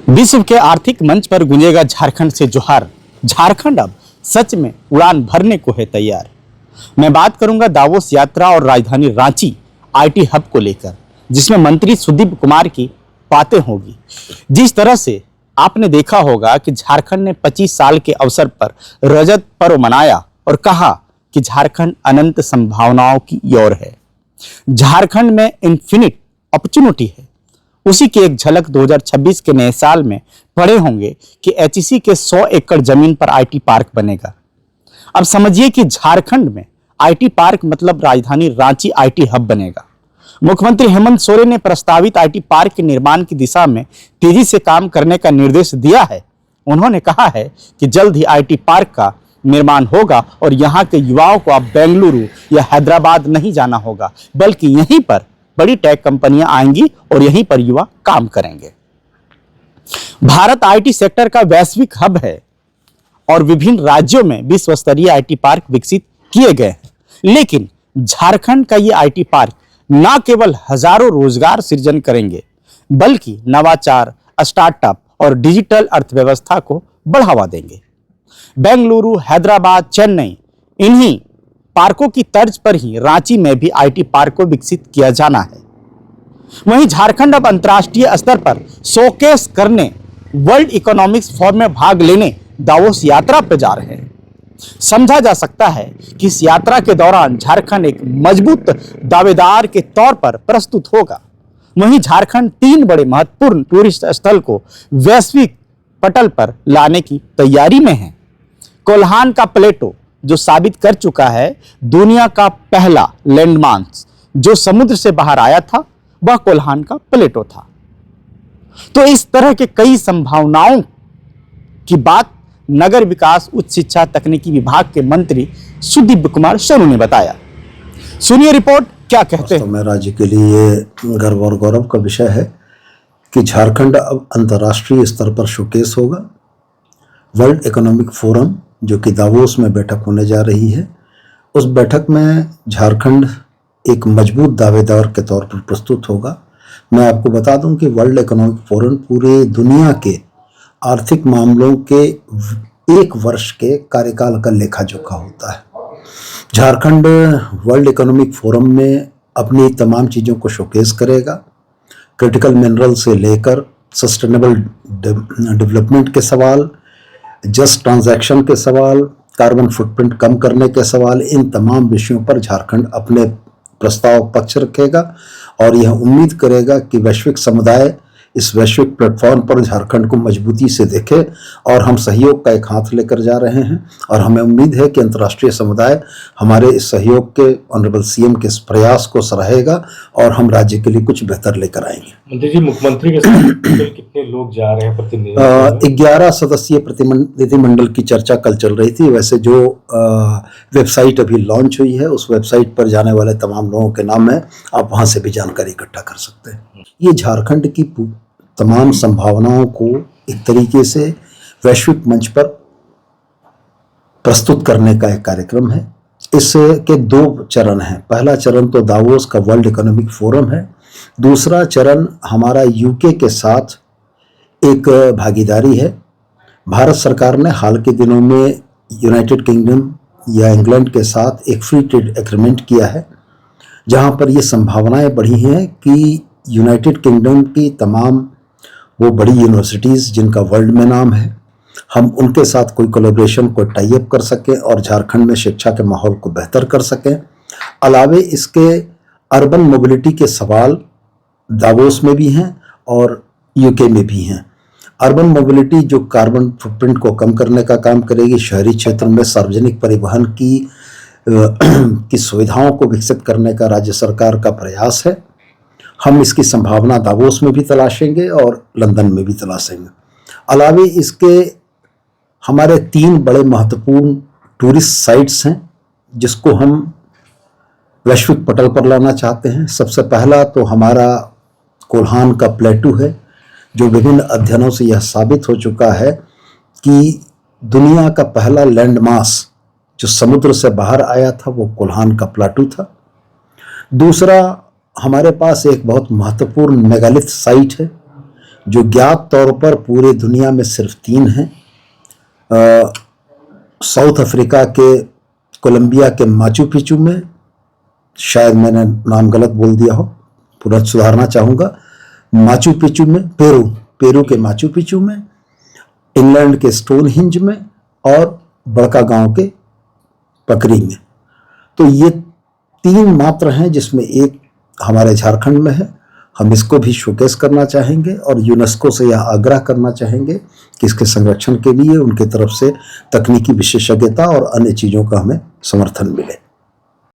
विश्व के आर्थिक मंच पर गूंजेगा झारखंड से जोहार। झारखंड अब सच में उड़ान भरने को है तैयार। मैं बात करूंगा दावोस यात्रा और राजधानी रांची आईटी हब को लेकर, जिसमें मंत्री सुदीप कुमार की बातें होगी। जिस तरह से आपने देखा होगा कि झारखंड ने 25 साल के अवसर पर रजत पर्व मनाया और कहा कि झारखंड अनंत संभावनाओं की ओर है, झारखंड में इन्फिनिट अपॉर्चुनिटी है। उसी की एक झलक 2026 के नए साल में पढ़े होंगे कि एचईसी के 100 एकड़ जमीन पर आईटी पार्क बनेगा। अब समझिए कि झारखंड में आईटी पार्क मतलब राजधानी रांची आईटी हब बनेगा। मुख्यमंत्री हेमंत सोरेन ने प्रस्तावित आईटी पार्क के निर्माण की दिशा में तेजी से काम करने का निर्देश दिया है। उन्होंने कहा है कि जल्द ही आईटी पार्क का निर्माण होगा और यहाँ के युवाओं को अब बेंगलुरु या हैदराबाद नहीं जाना होगा, बल्कि यहीं पर बड़ी टेक कंपनियां आएंगी और यहीं पर युवा काम करेंगे। भारत आईटी सेक्टर का वैश्विक हब है और विभिन्न राज्यों में विश्व स्तरीय आईटी पार्क विकसित किए गए हैं, लेकिन झारखंड का ये आईटी पार्क न केवल हजारों रोजगार सृजन करेंगे, बल्कि नवाचार, स्टार्टअप और डिजिटल अर्थव्यवस्था को बढ़ावा देंगे। बेंगलुरु, हैदराबाद, चेन्नई, इन्हीं पार्कों की तर्ज पर ही रांची में भी आईटी पार्क को विकसित किया जाना है। वहीं झारखंड अब अंतर्राष्ट्रीय स्तर पर शोकेस करने, वर्ल्ड इकोनॉमिक्स फोरम में भाग लेने दावोस यात्रा पर जा रहे हैं। समझा जा सकता है कि इस यात्रा के दौरान झारखंड एक मजबूत दावेदार के तौर पर प्रस्तुत होगा। वहीं झारखंड 3 बड़े महत्वपूर्ण टूरिस्ट स्थल को वैश्विक पटल पर लाने की तैयारी में है। कोल्हान का प्लेटो जो साबित कर चुका है दुनिया का पहला लैंडमार्क जो समुद्र से बाहर आया था, वह कोल्हान का प्लेटो था। तो इस तरह के कई संभावनाओं की बात नगर विकास, उच्च शिक्षा, तकनीकी विभाग के मंत्री सुदीप कुमार सोनू ने बताया। सुनिए रिपोर्ट, क्या कहते हैं। मैं राज्य के लिए ये गर्व और गौरव का विषय है कि झारखंड अब अंतर्राष्ट्रीय स्तर पर शोकेस होगा। वर्ल्ड इकोनॉमिक फोरम जो कि दावोस में बैठक होने जा रही है, उस बैठक में झारखंड एक मजबूत दावेदार के तौर पर प्रस्तुत होगा। मैं आपको बता दूं कि वर्ल्ड इकोनॉमिक फोरम पूरे दुनिया के आर्थिक मामलों के 1 वर्ष के कार्यकाल का लेखा जोखा होता है। झारखंड वर्ल्ड इकोनॉमिक फोरम में अपनी तमाम चीज़ों को शोकेस करेगा। क्रिटिकल मिनरल से लेकर सस्टेनेबल डेवलपमेंट के सवाल, जस्ट ट्रांजैक्शन के सवाल, कार्बन फुटप्रिंट कम करने के सवाल, इन तमाम विषयों पर झारखंड अपने प्रस्ताव पक्ष रखेगा और यह उम्मीद करेगा कि वैश्विक समुदाय इस वैश्विक प्लेटफॉर्म पर झारखंड को मजबूती से देखे और हम सहयोग का एक हाथ लेकर जा रहे हैं और हमें उम्मीद है कि अंतर्राष्ट्रीय समुदाय हमारे इस सहयोग के ऑनरेबल सीएम के इस प्रयास को सराहेगा और हम राज्य के लिए कुछ बेहतर लेकर आएंगे। मंत्री जी, मुख्यमंत्री के साथ कितने लोग जा रहे हैं प्रतिनिधि? 11 सदस्यीय प्रतिनिधिमंडल की चर्चा कल चल रही थी। वैसे जो वेबसाइट अभी लॉन्च हुई है, उस वेबसाइट पर जाने वाले तमाम लोगों के नाम है, आप वहां से भी जानकारी इकट्ठा कर सकते हैं। ये झारखंड की तमाम संभावनाओं को एक तरीके से वैश्विक मंच पर प्रस्तुत करने का एक कार्यक्रम है। इसके 2 चरण हैं। पहला चरण तो दावोस का वर्ल्ड इकोनॉमिक फोरम है। दूसरा चरण हमारा यूके के साथ एक भागीदारी है। भारत सरकार ने हाल के दिनों में यूनाइटेड किंगडम या इंग्लैंड के साथ एक फ्री ट्रेड एग्रीमेंट किया है, जहां पर ये संभावनाएं बढ़ी हैं कि यूनाइटेड किंगडम की तमाम वो बड़ी यूनिवर्सिटीज़ जिनका वर्ल्ड में नाम है, हम उनके साथ कोई कोलैबोरेशन, कोई टाई अप कर सकें और झारखंड में शिक्षा के माहौल को बेहतर कर सकें। अलावे इसके अर्बन मोबिलिटी के सवाल दावोस में भी हैं और यूके में भी हैं। अर्बन मोबिलिटी जो कार्बन फुटप्रिंट को कम करने का काम करेगी, शहरी क्षेत्र में सार्वजनिक परिवहन की सुविधाओं को विकसित करने का राज्य सरकार का प्रयास है। हम इसकी संभावना दावोस में भी तलाशेंगे और लंदन में भी तलाशेंगे। अलावे इसके हमारे 3 बड़े महत्वपूर्ण टूरिस्ट साइट्स हैं जिसको हम वैश्विक पटल पर लाना चाहते हैं। सबसे पहला तो हमारा कोल्हान का प्लेटू है, जो विभिन्न अध्ययनों से यह साबित हो चुका है कि दुनिया का पहला लैंडमास जो समुद्र से बाहर आया था वो कोल्हान का प्लेटू था। दूसरा, हमारे पास एक बहुत महत्वपूर्ण मेगालिथ साइट है जो ज्ञात तौर पर पूरी दुनिया में सिर्फ 3 हैं। साउथ अफ्रीका के कोलंबिया के माचू पिचू में, शायद मैंने नाम गलत बोल दिया हो, पूरा सुधारना चाहूँगा, माचू पिचू में, पेरू के माचू पिचू में, इंग्लैंड के स्टोनहिंज में और बड़का गांव के पकरी में। तो ये 3 मात्र हैं जिसमें एक हमारे झारखंड में है। हम इसको भी शोकेस करना चाहेंगे और यूनेस्को से यह आग्रह करना चाहेंगे कि इसके संरक्षण के लिए उनके तरफ से तकनीकी विशेषज्ञता और अन्य चीज़ों का हमें समर्थन मिले।